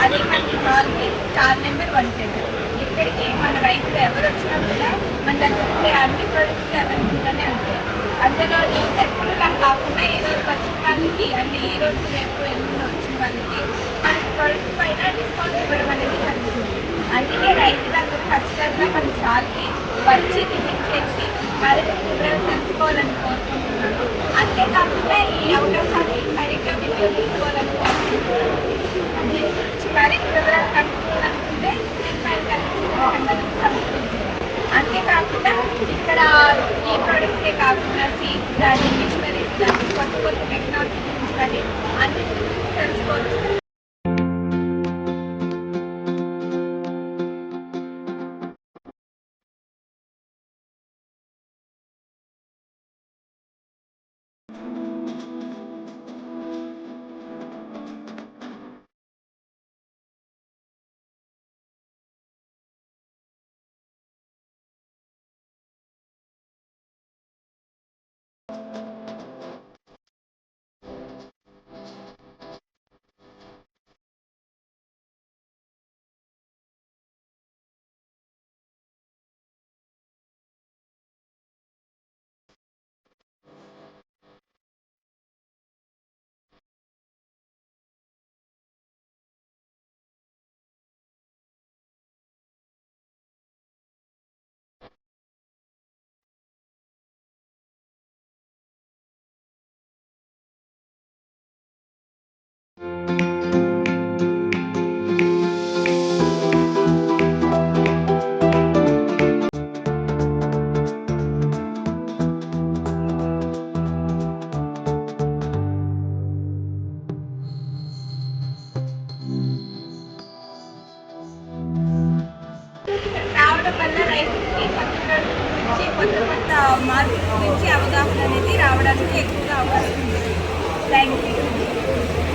అది మనకి వాళ్ళకి 4 నెంబర్ 110. ఇక్కడికి మన రైతులు ఎవరు వచ్చినా కూడా మన దగ్గర ఉండే అన్ని ప్రొడక్ట్స్ అవైలబుల్గానే ఉంటాయి. అందులోని ఎప్పుడులా కాకుండా ఏదో వచ్చిన వాళ్ళకి అంటే ఈ రోజు రేపు ఎల్లుండి వచ్చిన వాళ్ళకి మనకి ప్రొడక్ట్ పైన డిస్కౌంట్ ఇవ్వడం అనేది జరుగుతుంది. అందుకే రైతులందరూ ఖచ్చితంగా మన స్టాల్కి వచ్చి విజిట్ చేసి మరింత వివరాలు తెలుసుకోవాలని కోరుకుంటున్నాను. అంతేకాకుండా ఈ అవుట్ ఆఫ్ సర్వీస్ కార్యక్రమం తీసుకోవాలని కోరుకుంటున్నాను. దీని గురించి మరింత వివరాలు కనుక్కోవాలనుకుంటే నేను అంతేకాకుండా ఇక్కడ ఈ ప్రోడక్ట్సే కాకుండా సీడ్స్ కానీ మిషనరీస్ కానీ కొత్త కొత్త టెక్నాలజీ గురించి కానీ అన్నిటి గురించి తెలుసుకోవచ్చు. రావడం వల్ల రైతులకి కొత్త ప్రోడక్ట్ గురించి కొత్త కొత్త మార్కెట్ గురించి అవగాహన అనేది రావడానికి ఎక్కువగా అవకాశం ఉంది. Thank you.